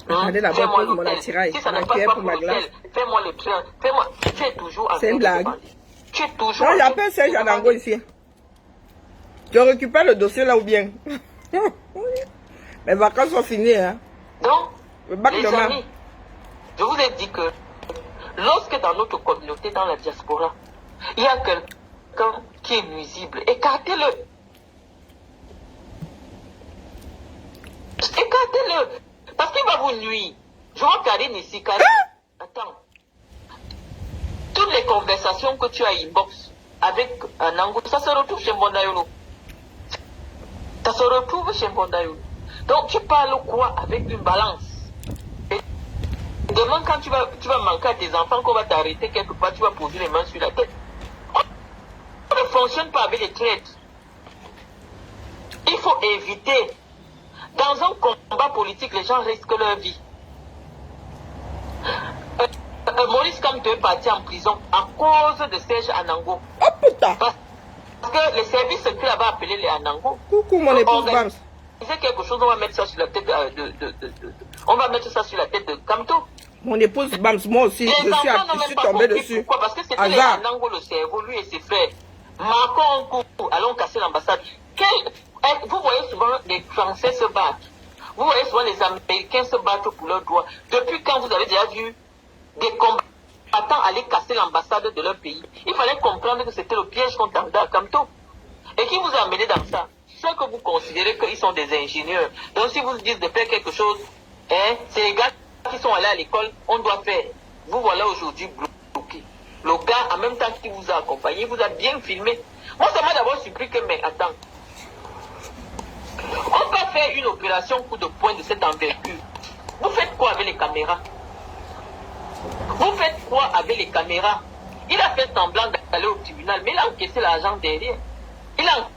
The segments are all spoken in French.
Attendez d'abord, Fais-moi pose mon l'hôtel. attirail. Si ça ne Ma passe cuillère pas pour pour ma glace. l'hôtel, fais-moi le train. Fais-moi. Tu es toujours en C'est une blague. Tu es toujours Non, j'appelle Serge Anango ici. Je récupère le dossier là ou bien. Mes vacances sont finies, hein. Donc, Le bac les demain. amis, je vous ai dit que lorsque dans notre communauté, dans la diaspora, il y a quelqu'un qui est nuisible, écartez-le. Écartez-le. Parce qu'il va vous nuire. Je vois Karine ici. Karine, attends. Toutes les conversations que tu as inbox avec Anango, ça se retrouve chez Mbondayolo. Ça se retrouve chez Mbondayolo. Donc tu parles quoi avec une balance? Et demain, quand tu vas manquer à tes enfants, qu'on va t'arrêter quelque part, tu vas poser les mains sur la tête. On ne fonctionne pas avec les traites. Il faut éviter. Dans un combat politique, les gens risquent leur vie. Maurice Kamto est parti en prison à cause de Serge Anango. Oh putain! Parce que les services secrets avaient appelé les Anango. Coucou mon épouse Bams. C'est quelque chose, on va mettre ça sur la tête on va mettre ça sur la tête de Kamto. Mon épouse Bams, moi aussi, je suis tombé dessus. Pourquoi? Parce que c'était les Anango, le cerveau, lui et ses frères. Marquons un coup, allons casser l'ambassade. Vous voyez souvent les Français se battre. Vous voyez souvent les Américains se battre pour leurs droits. Depuis quand vous avez déjà vu des combattants aller casser l'ambassade de leur pays? Il fallait comprendre que c'était le piège qu'on tendait à Kamto. Et qui vous a amené dans ça? Ceux que vous considérez qu'ils sont des ingénieurs. Donc si vous dites de faire quelque chose, hein, c'est les gars qui sont allés à l'école, on doit faire. Vous voilà aujourd'hui bloqué. Le gars, en même temps qu'il vous a accompagné, vous a bien filmé. Moi, ça m'a d'abord surpris que, mais attends. On va faire une opération coup de poing de cette envergure. Vous faites quoi avec les caméras? Vous faites quoi avec les caméras? Il a fait semblant d'aller au tribunal, mais il a encaissé l'argent derrière. Il a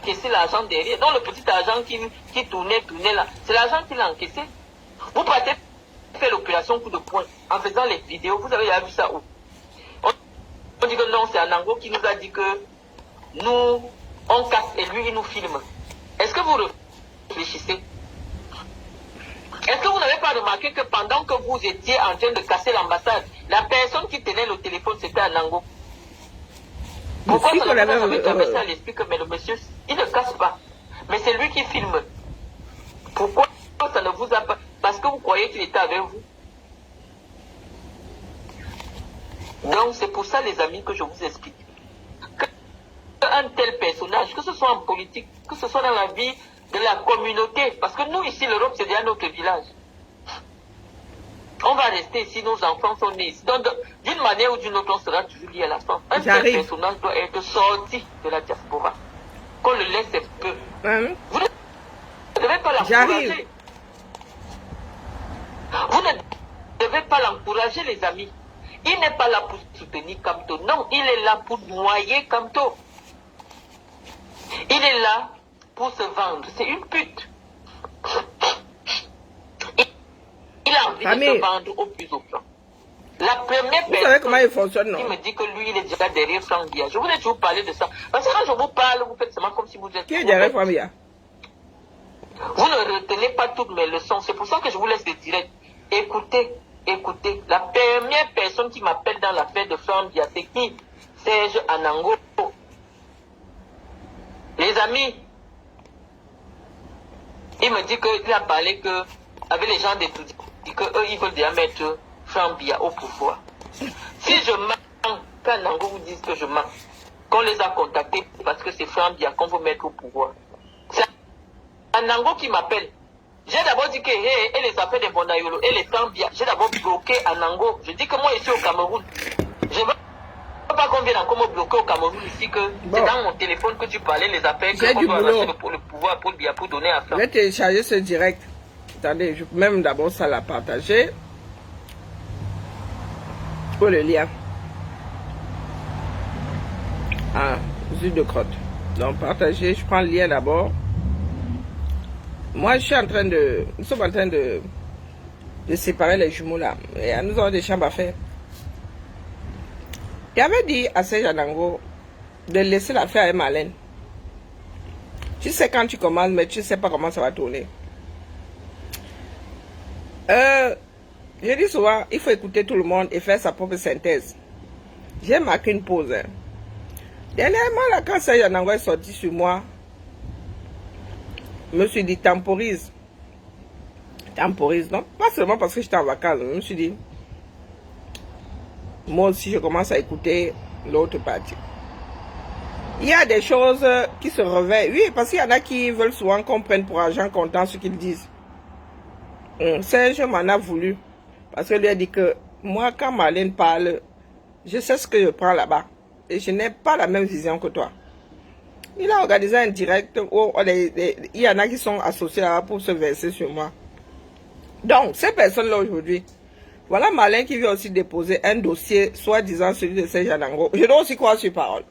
encaissé l'argent derrière. Donc le petit argent qui tournait là, c'est l'argent qu'il a encaissé. Vous partez faire l'opération coup de poing en faisant les vidéos. Vous avez déjà vu ça où? On dit que non, c'est Anango qui nous a dit que nous, on casse et lui, il nous filme. Est-ce que vous réfléchissez? Est-ce que vous n'avez pas remarqué que pendant que vous étiez en train de casser l'ambassade, la personne qui tenait le téléphone, c'était Anango? Pourquoi ça ne vous avait traversé à l'esprit que mais le monsieur, il ne casse pas. Mais c'est lui qui filme. Pourquoi ça ne vous a pas... Parce que vous croyez qu'il était avec vous. Donc c'est pour ça les amis que je vous explique. Un tel personnage, que ce soit en politique, que ce soit dans la vie de la communauté, parce que nous ici, l'Europe, c'est déjà notre village. On va rester ici, nos enfants sont nés ici. Donc, d'une manière ou d'une autre, on sera toujours lié à la France. Un tel personnage doit être sorti de la diaspora. Qu'on le laisse un peu. Vous ne devez pas l'encourager. Vous ne devez pas l'encourager, les amis. Il n'est pas là pour soutenir Kamto. Non, il est là pour noyer Kamto. Il est là pour se vendre. C'est une pute. Il a envie de se vendre au plus haut plan. La première personne qui me dit que lui, il est déjà derrière Franck Biya. Je voulais toujours parler de ça. Parce que quand je vous parle, vous faites seulement comme si vous êtes... Qui est derrière Franck Biya? Vous ne retenez pas toutes mes leçons. C'est pour ça que je vous laisse les directs. Écoutez, écoutez. La première personne qui m'appelle dans l'affaire de Franck Biya, c'est qui? Serge Anango. Les amis, il me dit qu'il a parlé que, avec les gens d'étudiants, qu'eux, ils veulent déjà mettre Franck Biya au pouvoir. Si je mens, quand Anango vous dit que je mens, qu'on les a contactés parce que c'est Franck Biya qu'on veut mettre au pouvoir. C'est Anango qui m'appelle. J'ai d'abord dit que, hey, et les affaires de Mbondayolo, et les Franck Biya, j'ai d'abord bloqué Anango. Je dis que moi, ici au Cameroun, je veux pas qu'on vienne encore me bloquer au Cameroun ici, que c'est dans mon téléphone que tu parlais les affaires que on doit lâcher le pouvoir pour Biya pour donner à ça. Je vais télécharger ce direct. Attendez, je peux même d'abord ça la partager. Pour le lien. Ah, jus de crotte. Donc partager, je prends le lien d'abord. Moi je suis en train de... Nous sommes en train de séparer les jumeaux là. Et nous avons des chambres à faire. Il avait dit à Serge Anango de laisser l'affaire avec Marlène. Tu sais quand tu commences, mais tu ne sais pas comment ça va tourner. Je dis souvent, il faut écouter tout le monde et faire sa propre synthèse. J'ai marqué une pause. Hein. Dernièrement, là, quand Serge Anango est sorti sur moi, je me suis dit, temporise. Temporise, non? Pas seulement parce que j'étais en vacances. Je me suis dit, moi aussi, je commence à écouter l'autre partie. Il y a des choses qui se réveillent. Oui, parce qu'il y en a qui veulent souvent qu'on prenne pour argent comptant ce qu'ils disent. Serge m'en a voulu. Parce que lui a dit que moi, quand Marlène parle, je sais ce que je prends là-bas. Et je n'ai pas la même vision que toi. Il a organisé un direct où il y en a qui sont associés là pour se verser sur moi. Donc, ces personnes-là aujourd'hui, voilà Marlène qui vient aussi déposer un dossier, soi-disant celui de Serge Anango. Je dois aussi croire sur parole.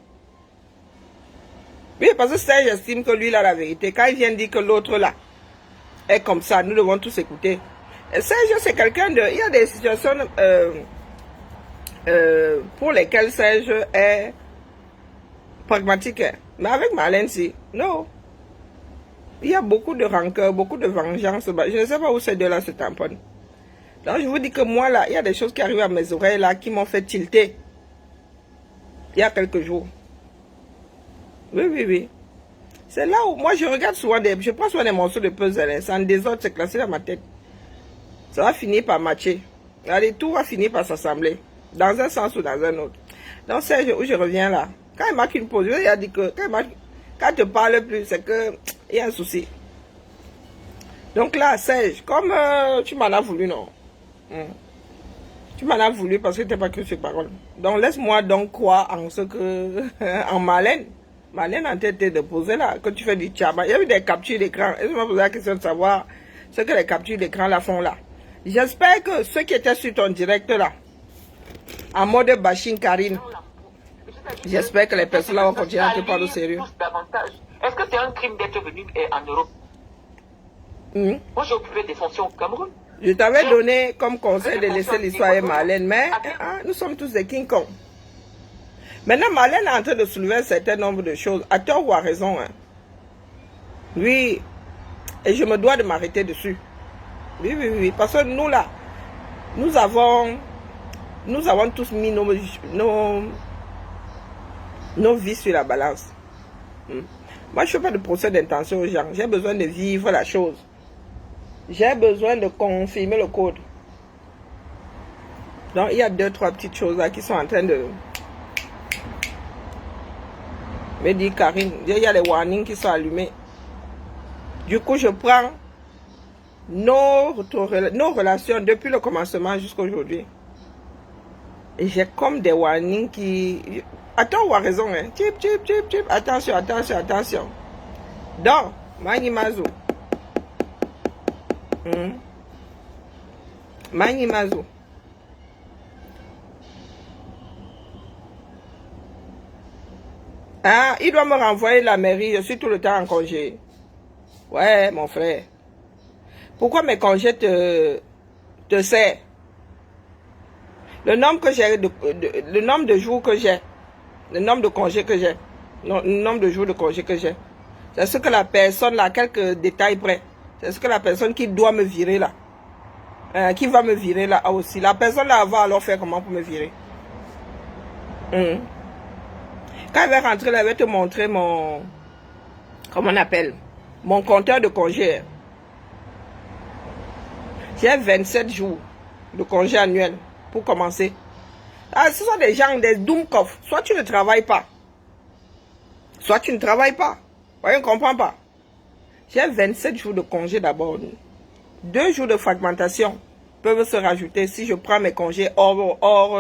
Oui, parce que Serge estime que lui, il a la vérité. Quand il vient dire que l'autre là est comme ça, nous devons tous écouter. Et Serge, c'est quelqu'un de... Il y a des situations pour lesquelles Serge est pragmatique. Mais avec Marlène, si. Non. Il y a beaucoup de rancœur, beaucoup de vengeance. Je ne sais pas où ces deux-là se tamponnent. Donc je vous dis que moi, là, il y a des choses qui arrivent à mes oreilles, là, qui m'ont fait tilter. Il y a quelques jours. Oui, oui, oui. C'est là où moi, je regarde souvent je prends souvent des morceaux de puzzle. Ça en désordre, c'est classé dans ma tête. Ça va finir par matcher. Allez, tout va finir par s'assembler. Dans un sens ou dans un autre. Donc, c'est où je reviens là. Quand il marque une pause, il a dit que quand je ne parle plus, c'est que il y a un souci. Donc là, Serge, comme tu m'en as voulu, non? Tu m'en as voulu parce que tu n'as pas cru sur parole. Donc laisse-moi donc croire en ce que... en Marlène. Marlène en tête de poser là, que tu fais du tchaba. Il y a eu des captures d'écran. Et je me posé la question de savoir ce que les captures d'écran là font là. J'espère que ceux qui étaient sur ton direct là, en mode bashing Karine, j'espère que les personnes là vont continuer à te parler au sérieux. Est-ce que c'est un crime d'être venu en Europe? Moi j'ai occupé des fonctions au Cameroun. Je t'avais donné comme conseil de laisser l'histoire à Marlène, mais nous sommes tous des King Kong. Maintenant, Marlène est en train de soulever un certain nombre de choses, à tort ou à raison. Hein. Oui, et je me dois de m'arrêter dessus. Oui, oui, oui, parce que nous là, nous avons tous mis nos vies sur la balance. Moi, je ne fais pas de procès d'intention aux gens. J'ai besoin de vivre la chose. J'ai besoin de confirmer le code. Donc, il y a 2-3 petites choses là qui sont en train de me dire, Karine, il y a les warnings qui sont allumés. Du coup, je prends nos relations depuis le commencement jusqu'à aujourd'hui. Et j'ai comme des warnings qui... Attends ou à raison, hein. Tip, tip, tip, tip. Attention, attention, attention. Donc, Manimazo. Manimazo. Ah, il doit me renvoyer la mairie. Je suis tout le temps en congé. Ouais, mon frère. Pourquoi mes congés te servent? Le nombre que j'ai, le nombre de jours que j'ai, le nombre de congés que j'ai, le nombre de jours de congés que j'ai, c'est ce que la personne là, quelques détails près, c'est ce que la personne qui doit me virer là, qui va me virer là aussi. La personne là va alors faire comment pour me virer? Quand elle va rentrer là, elle va te montrer mon, comment on appelle, mon compteur de congés. J'ai 27 jours de congés annuels pour commencer. Ah, ce sont des gens, des doomkoff. Soit tu ne travailles pas, soit tu ne travailles pas. Voyez, on ne comprend pas. J'ai 27 jours de congés d'abord. 2 jours de fragmentation peuvent se rajouter si je prends mes congés hors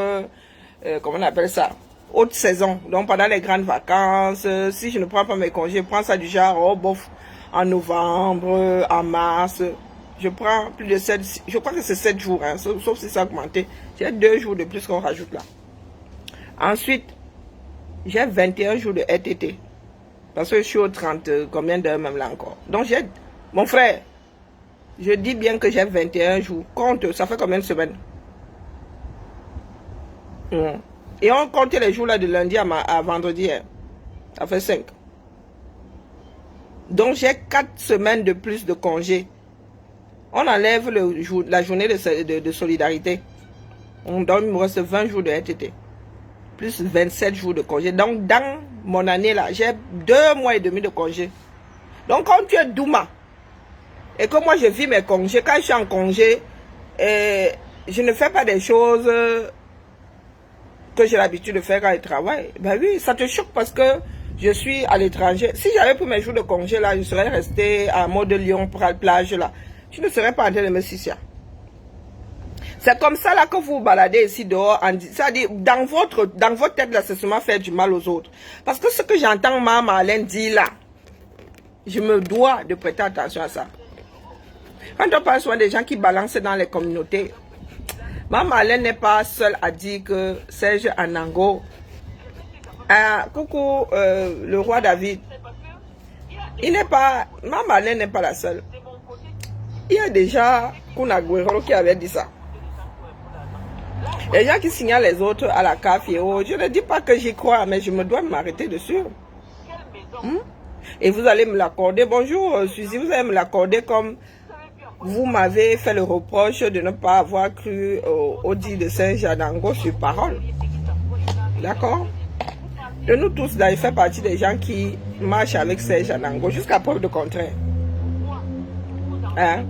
comment on appelle ça, haute saison. Donc pendant les grandes vacances, si je ne prends pas mes congés, je prends ça du genre, oh bof, en novembre, en mars. Je prends plus de 7, je crois que c'est 7 jours, hein, sauf si ça a augmenté. J'ai 2 jours de plus qu'on rajoute là. Ensuite, j'ai 21 jours de RTT. Parce que je suis au 30, combien d'heures même là encore. Donc j'ai, mon frère, je dis bien que j'ai 21 jours. Compte, ça fait combien de semaines? Et on compte les jours là de lundi à vendredi. Hein. Ça fait 5. Donc j'ai 4 semaines de plus de congés. On enlève la journée de solidarité. On donne, il me reste 20 jours de RTT. Plus 27 jours de congé. Donc, dans mon année là, j'ai 2 mois et demi de congé. Donc, quand tu es Douma, et que moi je vis mes congés, quand je suis en congé, je ne fais pas des choses que j'ai l'habitude de faire quand je travaille. Ben oui, ça te choque parce que je suis à l'étranger. Si j'avais pris mes jours de congé là, je serais resté à mode Lyon pour la plage là. Je ne serais pas en train de me suicider. C'est comme ça là que vous vous baladez ici dehors. C'est-à-dire, dans votre tête là, c'est seulement faire du mal aux autres. Parce que ce que j'entends Maman Alain dire là, je me dois de prêter attention à ça. Quand on parle souvent des gens qui balancent dans les communautés, Maman Alain n'est pas seule à dire que Serge Anango, coucou le roi David, il n'est pas, Maman Alain n'est pas la seule. Il y a déjà Kunaguero qui avait dit ça. Les gens qui signalent les autres à la CAF et autres, je ne dis pas que j'y crois, mais je me dois m'arrêter dessus. Et vous allez me l'accorder. Bonjour Suzy, vous allez me l'accorder comme vous m'avez fait le reproche de ne pas avoir cru au dit de Saint-Janango sur parole. D'accord? De nous tous, là, il fait partie des gens qui marchent avec Saint-Janango jusqu'à preuve de contraire. Hein?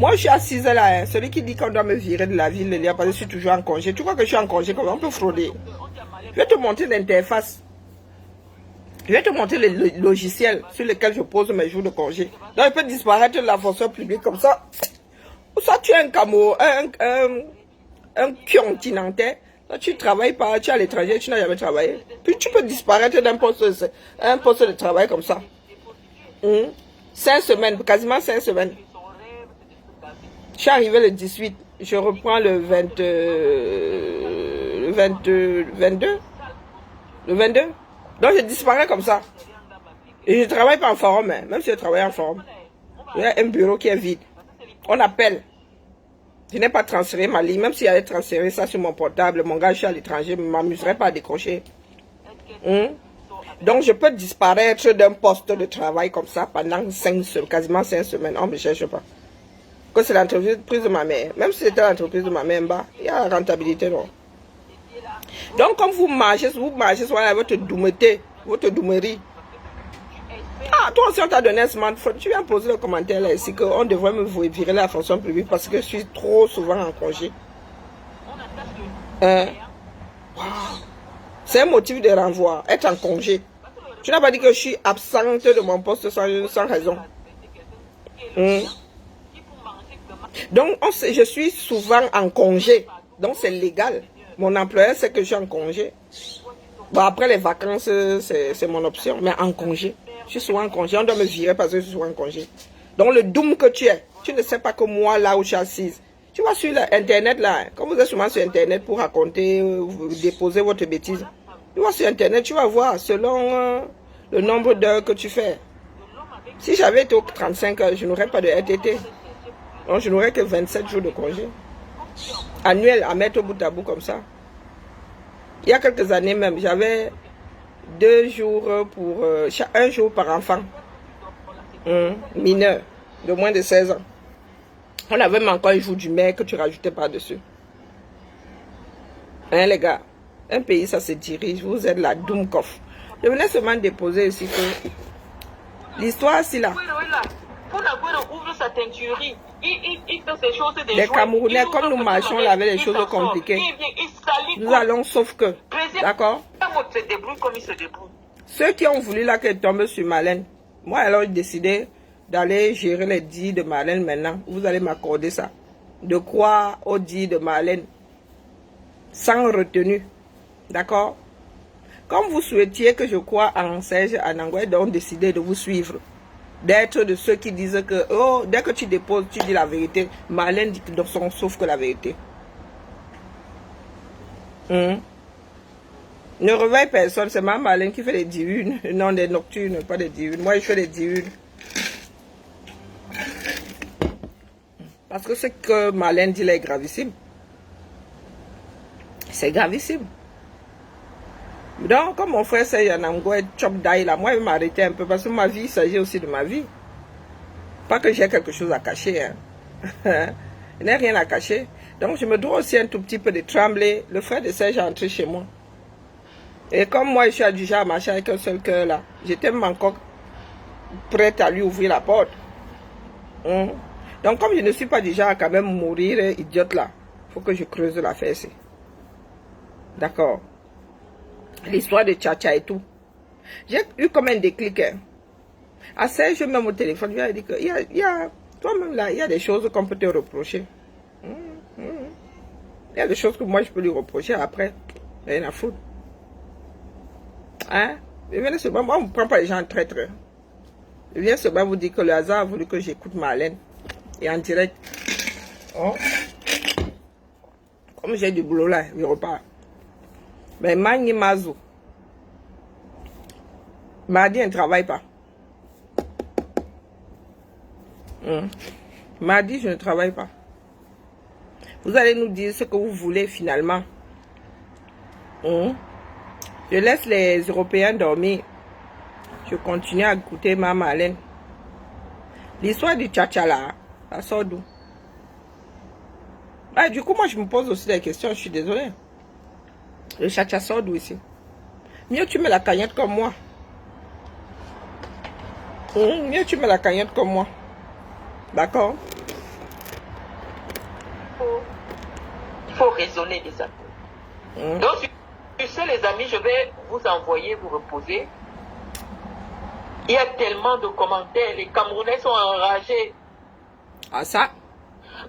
Moi, je suis assise là. Hein. Celui qui dit qu'on doit me virer de la ville, parce que je suis toujours en congé. Tu crois que je suis en congé? Comment on peut frauder? Je vais te montrer l'interface. Je vais te montrer le logiciel sur lequel je pose mes jours de congé. Donc, il peut disparaître de la fonction publique comme ça. Ou ça, tu es un camo, un continentais. Tu ne travailles pas, tu es à l'étranger, tu n'as jamais travaillé. Puis tu peux disparaître d'un poste de travail comme ça. 5 semaines, quasiment 5 semaines. Je suis arrivé le 18, je reprends le 22. Donc je disparais comme ça. Et je ne travaille pas en forum, hein. Même si je travaille en forum. Il y a un bureau qui est vide. On appelle. Je n'ai pas transféré ma ligne, même si j'avais transféré ça sur mon portable. Mon gars, je suis à l'étranger, je ne m'amuserais pas à décrocher. Donc je peux disparaître d'un poste de travail comme ça pendant quasiment 5 semaines. On ne me cherche pas. Que c'est l'entreprise de ma mère. Même si c'était l'entreprise de ma mère, il y a la rentabilité, non. Donc, comme vous marchez soit avec votre doumeté, votre doumerie. Ah, toi aussi, on t'a donné un smartphone. Tu viens poser le commentaire là ici qu'on devrait me virer la fonction publique parce que je suis trop souvent en congé. C'est un motif de renvoi, être en congé. Tu n'as pas dit que je suis absente de mon poste sans raison. Donc, je suis souvent en congé. Donc, c'est légal. Mon employeur sait que je suis en congé. Bon, après les vacances, c'est mon option. Mais en congé. Je suis souvent en congé. On doit me virer parce que je suis souvent en congé. Donc, le doom que tu es, tu ne sais pas que moi, là où je suis assise. Tu vois sur Internet, là, comme vous êtes souvent sur Internet pour raconter, déposer votre bêtise. Tu vois sur Internet, tu vas voir selon le nombre d'heures que tu fais. Si j'avais été aux 35 heures, je n'aurais pas de RTT. Donc, je n'aurais que 27 jours de congé. Annuel à mettre au bout à bout comme ça. Il y a quelques années même, j'avais 2 jours pour... un jour par enfant. Mineur, de moins de 16 ans. On avait même encore un jour du maire que tu rajoutais par-dessus. Hein les gars, un pays ça se dirige, vous êtes la Doumkoff. Je venais seulement déposer ici que... L'histoire c'est là. Ouvre sa teinturerie. Il fait ces choses de les Camerounais, comme nous marchons là avec les choses compliquées, nous allons sauf que. D'accord? Ceux qui ont voulu là qu'elle tombe sur Marlène, moi alors j'ai décidé d'aller gérer les dits de Marlène maintenant. Vous allez m'accorder ça. De quoi au dit de Marlène sans retenue. D'accord? Comme vous souhaitiez que je croie en Serge Anango, donc décidé de vous suivre. D'être de ceux qui disent que oh, dès que tu déposes, tu dis la vérité. Marlène dit que sauf que la vérité. Ne réveille personne, c'est ma Marlène qui fait les diurnes. Non, des nocturnes, pas des diurnes. Moi, je fais des diurnes. Parce que ce que Marlène dit là est gravissime. C'est gravissime. Donc, comme mon frère Serge Anango est chop d'ail là, moi, il m'a arrêté un peu parce que ma vie, il s'agit aussi de ma vie. Pas que j'ai quelque chose à cacher. Hein. Il n'a rien à cacher. Donc, je me dois aussi un tout petit peu de trembler. Le frère de Serge est entré chez moi. Et comme moi, je suis du genre à marcher avec un seul cœur là, j'étais même encore prête à lui ouvrir la porte. Donc, comme je ne suis pas du genre à quand même mourir idiote là, il faut que je creuse l'affaire ici. D'accord. L'histoire de Tcha-Tcha et tout. J'ai eu comme un déclic. À Serge, même au téléphone, je lui ai dit que toi-même là, il y a des choses qu'on peut te reprocher. Il y a des choses que moi je peux lui reprocher après. Rien à foutre. Hein? Je viens seulement, moi, on ne prend pas les gens en traître. Je viens seulement vous dire que le hasard a voulu que j'écoute Marlène. Et en direct. Oh. Comme j'ai du boulot là, je repars. Mais Magni Mazou. Mardi, elle ne travaille pas. Mardi, je ne travaille pas. Vous allez nous dire ce que vous voulez finalement. Je laisse les Européens dormir. Je continue à écouter ma Marlène. L'histoire du Tcha-Tcha là, ça sort d'où? Ah, du coup, moi, je me pose aussi des questions, je suis désolée. Le Tcha-Tcha sort d'où ici? Mieux tu mets la cagnotte comme moi. Mieux tu mets la cagnotte comme moi. D'accord? Il faut raisonner des actes. Donc, tu sais, les amis, je vais vous envoyer, vous reposer. Il y a tellement de commentaires. Les Camerounais sont enragés. Ah, ça?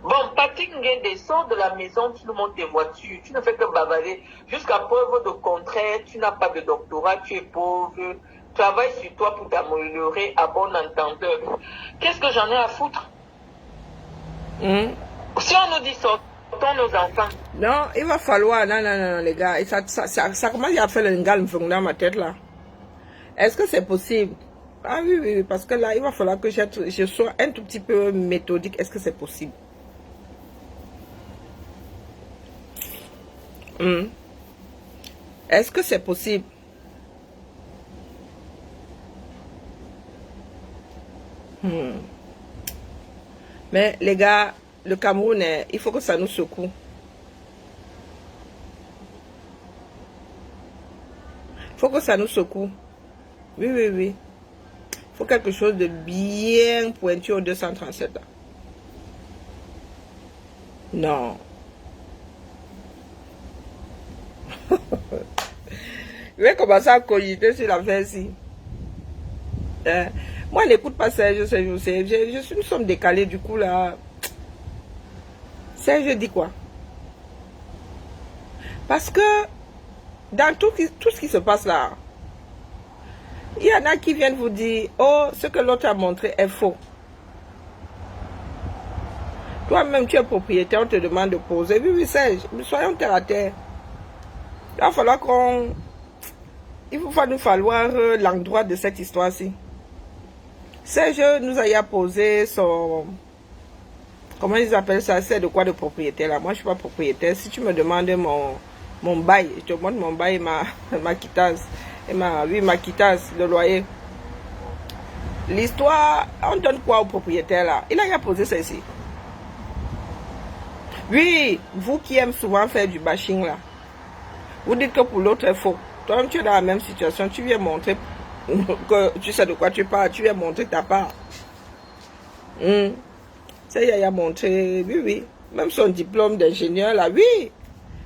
Bon, Patrick Nguende, sors de la maison, tu nous montres tes voitures. Tu ne fais que bavarder. Jusqu'à preuve de contraire, tu n'as pas de doctorat, tu es pauvre. Travaille sur toi pour t'améliorer à bon entendeur. Qu'est-ce que j'en ai à foutre? Si on nous dit sortons nos enfants. Non, il va falloir, non, les gars, et ça commence à faire le ngalm dans ma tête là. Est-ce que c'est possible? Ah oui, parce que là, il va falloir que je sois un tout petit peu méthodique. Est-ce que c'est possible? Est-ce que c'est possible? Mais les gars, le Cameroun, il faut que ça nous secoue. Il faut que ça nous secoue. Oui. Il faut quelque chose de bien pointu au 237 là. Non. Je vais commencer à cogiter sur l'affaire-ci. Moi, je n'écoute pas Serge, nous sommes décalés du coup là. Serge dit quoi? Parce que dans tout ce qui se passe là, il y en a qui viennent vous dire, oh, ce que l'autre a montré est faux. Toi-même, tu es propriétaire, on te demande de poser. Oui, Serge, soyons terre à terre. Il va falloir il va nous falloir l'endroit de cette histoire-ci. Serge nous a posé son... Comment ils appellent ça? C'est de quoi de propriétaire là? Moi, je ne suis pas propriétaire. Si tu me demandes mon bail, je te montre mon bail, ma quittance. Ma quittance, le loyer. L'histoire, on donne quoi au propriétaire là? Il a posé ça ici. Oui, vous qui aimez souvent faire du bashing là, vous dites que pour l'autre est faux. Toi-même, tu es dans la même situation. Tu viens montrer que tu sais de quoi tu parles. Tu viens montrer ta part. C'est Yaya montré, oui. Même son diplôme d'ingénieur là, oui.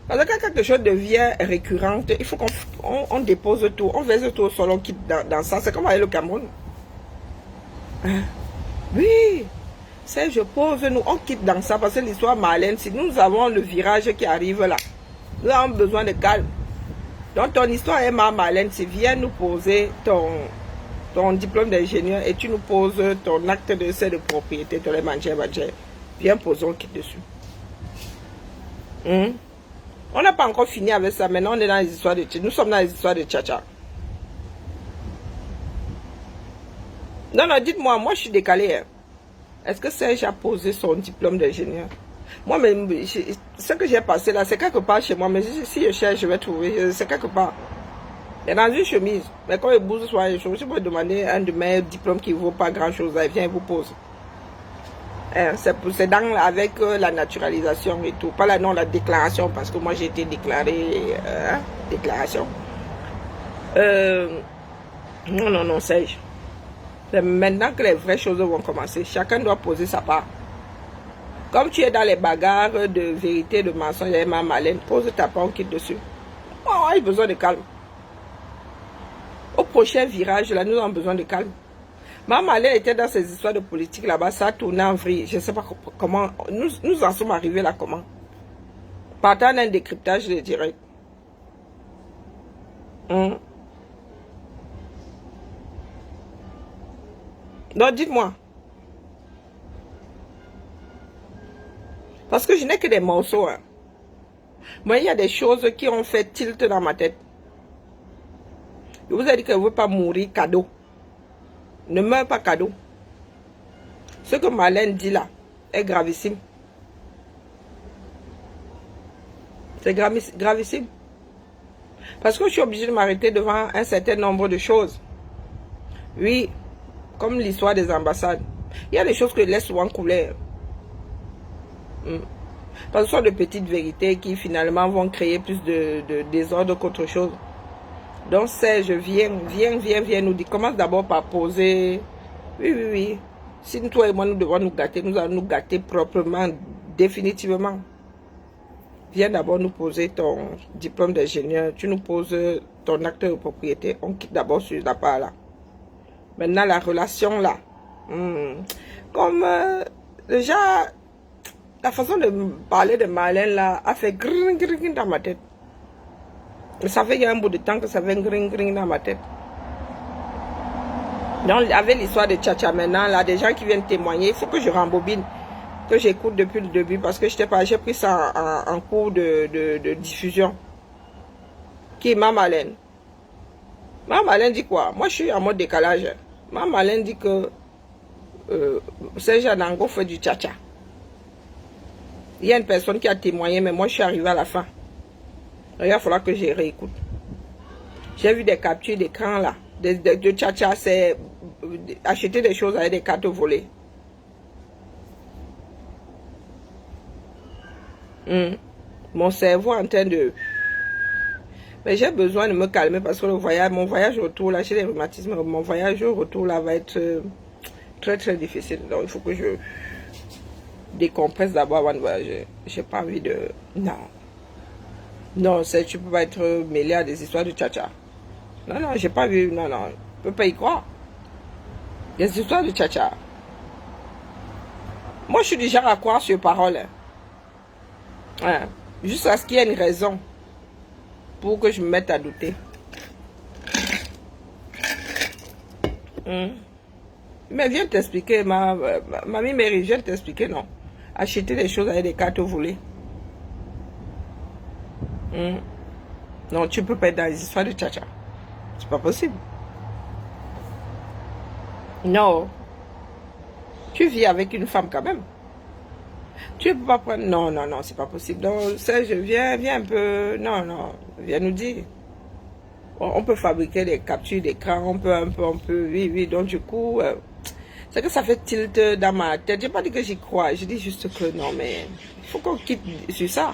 Parce que quand quelque chose devient récurrent, il faut qu'on dépose tout. On verse tout au sol, on quitte dans ça. C'est comme avec le Cameroun. Oui. C'est je pose, nous, on quitte dans ça. Parce que l'histoire Marlène, si nous avons le virage qui arrive là, nous avons besoin de calme. Donc ton histoire est Marlène, si viens nous poser ton diplôme d'ingénieur et tu nous poses ton acte de propriété, tu les manger. Viens poser, on quitte dessus. On n'a pas encore fini avec ça. Maintenant, on est dans les histoires de Tcha-Tcha. Nous sommes dans les histoires de Tcha-Tcha. Non, dites-moi, moi je suis décalée. Est-ce que Serge a posé son diplôme d'ingénieur? Moi, ce que j'ai passé là, c'est quelque part chez moi. Mais si je cherche, je vais trouver. C'est quelque part. Il est dans une chemise. Mais quand il bouge sur une chemise, je peux demander un de mes diplômes qui ne vaut pas grand-chose. Il vient et vous pose. Hein, c'est dans avec la naturalisation et tout. Pas la non, la déclaration, parce que moi j'ai été déclarée. Déclaration. Non, non, non, Serge. C'est maintenant que les vraies choses vont commencer. Chacun doit poser sa part. Comme tu es dans les bagarres de vérité, de mensonge, et ma malène, pose ta part, on quitte dessus. Oh, il a besoin de calme. Au prochain virage, là, nous avons besoin de calme. Ma malène était dans ces histoires de politique là-bas, ça a tourné en vrille. Je ne sais pas comment. Nous en sommes arrivés là, comment. Partant d'un décryptage de direct. Donc, dites-moi. Parce que je n'ai que des morceaux. Hein. Moi, il y a des choses qui ont fait tilt dans ma tête. Je vous ai dit que je ne veux pas mourir cadeau. Ne meurs pas cadeau. Ce que Marlène dit là est gravissime. C'est gravissime. Parce que je suis obligée de m'arrêter devant un certain nombre de choses. Oui, comme l'histoire des ambassades. Il y a des choses que je laisse souvent couler. Parce que ce sont de petites vérités qui finalement vont créer plus de désordre qu'autre chose. Donc Serge, viens nous dire. Commence d'abord par poser. Oui. Si toi et moi nous devons nous gâter, nous allons nous gâter proprement, définitivement. Viens d'abord nous poser ton diplôme d'ingénieur. Tu nous poses ton acte de propriété. On quitte d'abord sur la part là. Maintenant la relation là. Comme déjà, la façon de parler de Marlène là a fait gring dans ma tête. Ça fait il y a un bout de temps que ça fait gring dans ma tête. Donc avec l'histoire de Tcha-Tcha maintenant, là, des gens qui viennent témoigner, il faut que je rembobine, que j'écoute depuis le début, parce que j'ai pris ça en cours de diffusion. Qui est ma Marlène. Ma Marlène dit quoi? Moi je suis en mode décalage. Ma Marlène dit que Serge Anango fait du Tcha-Tcha. Il y a une personne qui a témoigné, mais moi je suis arrivé à la fin. Il va falloir que je réécoute. J'ai vu des captures d'écran là. De Tcha-Tcha, c'est acheter des choses avec des cartes volées. Mon cerveau est en train de... Mais j'ai besoin de me calmer parce que mon voyage retour là, j'ai des rhumatismes. Mon voyage retour là va être très difficile. Donc il faut que je décompresse d'abord avant de voyager. J'ai pas envie de... Non, tu peux pas être mêlé à des histoires de Tcha-Tcha. Non, j'ai pas vu. Non, je peux pas y croire. Des histoires de Tcha-Tcha. Moi, je suis du genre à croire sur parole. Hein. Juste à ce qu'il y ait une raison pour que je me mette à douter. Mais viens t'expliquer, mamie Mary, viens t'expliquer, non. Acheter des choses avec des cartes volées. Non, tu peux pas être dans les histoires de Tcha-Tcha. C'est pas possible. Non. Tu vis avec une femme quand même. Tu peux pas prendre... Non, c'est pas possible. Donc, Serge, viens un peu... Non, viens nous dire. On peut fabriquer des captures d'écran, on peut, oui. Donc, du coup, c'est que ça fait tilt dans ma tête. J'ai pas dit que j'y crois. Je dis juste que non, mais il faut qu'on quitte sur ça.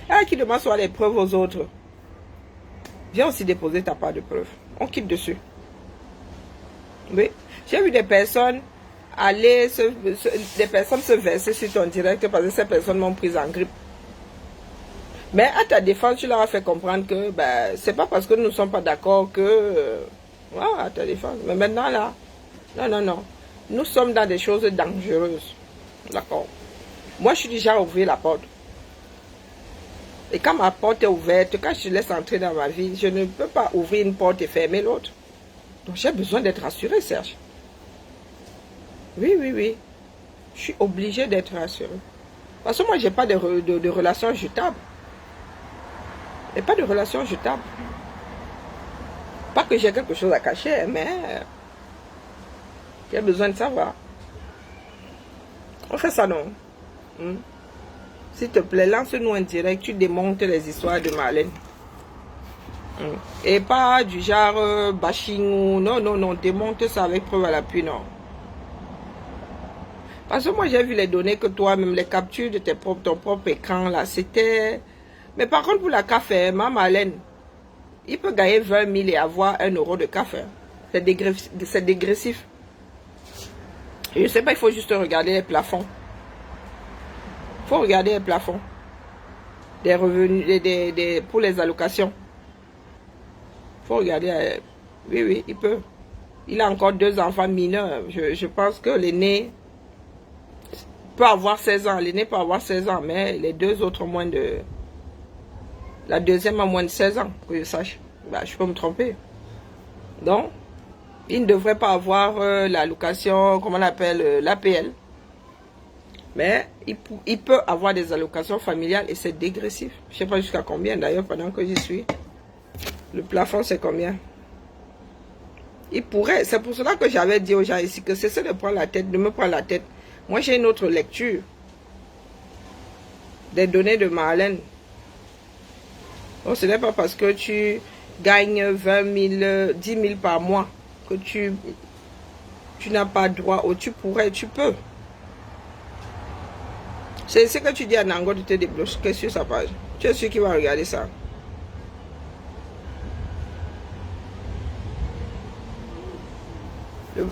Il y a qui demande soit les preuves aux autres. Viens aussi déposer ta part de preuves. On quitte dessus. Oui. J'ai vu des personnes des personnes se verser sur ton direct parce que ces personnes m'ont prise en grippe. Mais à ta défense, tu leur as fait comprendre que c'est pas parce que nous ne sommes pas d'accord que... à ta défense. Mais maintenant là, non. Nous sommes dans des choses dangereuses. D'accord. Moi, je suis déjà à ouvrir la porte. Et quand ma porte est ouverte, quand je te laisse entrer dans ma vie, je ne peux pas ouvrir une porte et fermer l'autre. Donc j'ai besoin d'être rassurée, Serge. Oui. Je suis obligée d'être rassurée. Parce que moi, je n'ai pas de relation jetable. Et pas de relation jetable. Pas que j'ai quelque chose à cacher, mais j'ai besoin de savoir. On fait ça, non? S'il te plaît, lance-nous un direct, tu démontes les histoires de Marlène. Et pas du genre bashing ou... Non, démonte ça avec preuve à l'appui, non. Parce que moi, j'ai vu les données que toi, même les captures de ton propre écran, là, c'était... Mais par contre, pour la café, ma Marlène, il peut gagner 20 000 et avoir 1 euro de café. C'est dégressif. Et je sais pas, il faut juste regarder les plafonds. Il faut regarder les plafonds. Des revenus, pour les allocations. Il faut regarder. Oui, il peut. Il a encore 2 enfants mineurs. Je pense que l'aîné peut avoir 16 ans. L'aîné peut avoir 16 ans, mais les 2 autres moins de... La deuxième a moins de 16 ans, que je sache. Bah, je peux me tromper. Donc, il ne devrait pas avoir l'allocation, comment on appelle, l'APL. Mais il peut avoir des allocations familiales et c'est dégressif. Je ne sais pas jusqu'à combien d'ailleurs pendant que j'y suis. Le plafond, c'est combien? Il pourrait. C'est pour cela que j'avais dit aux gens ici que c'est de prendre la tête, de me prendre la tête. Moi, j'ai une autre lecture des données de Marlène. Donc, ce n'est pas parce que tu gagnes 20 000, 10 000 par mois que tu n'as pas droit ou tu peux. C'est ce que tu dis à Nango de te débloquer sur sa page. Tu es sûr qu'il va regarder ça.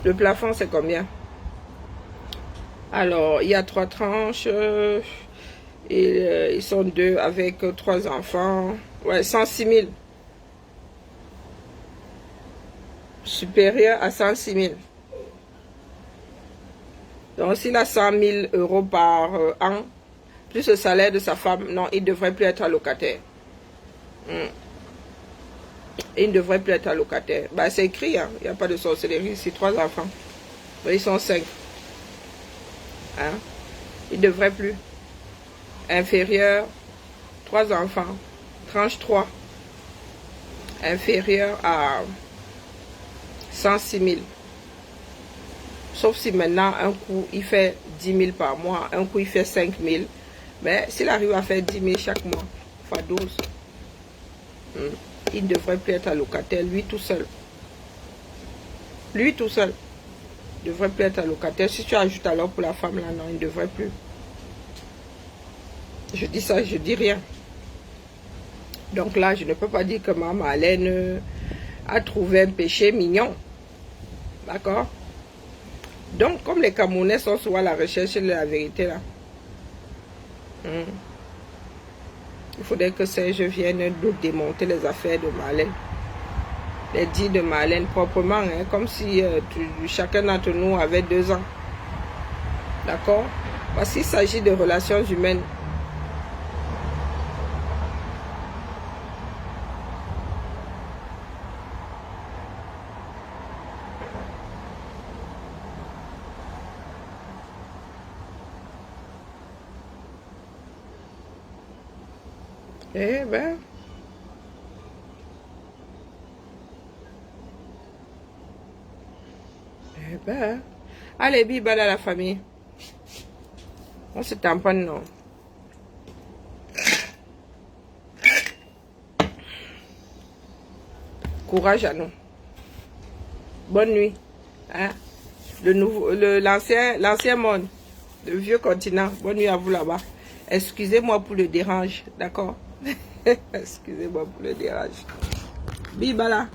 Le plafond, c'est combien? Alors, il y a 3 tranches. Et ils sont 2 avec 3 enfants. Ouais, 106 000. Supérieur à 106 000. Donc, s'il a 100 000 euros par an, plus le salaire de sa femme, non, il ne devrait plus être allocataire. Il ne devrait plus être allocataire. Bah, c'est écrit, hein. Il n'y a pas de sorcellerie ici. 3 enfants. Ils sont 5. Hein? Il ne devrait plus. Inférieur, 3 enfants. Tranche 3. Inférieur à 106 000. Sauf si maintenant, un coup, il fait 10 000 par mois. Un coup, il fait 5 000. Mais s'il arrive à faire 10 000 chaque mois, fois 12, il ne devrait plus être allocataire, lui tout seul. Lui tout seul ne devrait plus être allocataire. Si tu ajoutes alors pour la femme, là, non, il ne devrait plus. Je dis ça, je dis rien. Donc là, je ne peux pas dire que ma Marlène a trouvé un péché mignon. D'accord? Donc, comme les Camerounais sont souvent à la recherche de la vérité, là, il faudrait que Serge vienne nous démonter les affaires de Marlène. Les dits de Marlène proprement, hein, comme si chacun d'entre nous avait 2 ans. D'accord? Parce qu'il s'agit de relations humaines. Eh ben... Eh ben... Allez, bibala la famille. On se tamponne, non. Courage à nous. Bonne nuit. Hein? L'ancien monde. Le vieux continent. Bonne nuit à vous là-bas. Excusez-moi pour le dérange. D'accord? Excusez-moi pour le dérange. Bibala.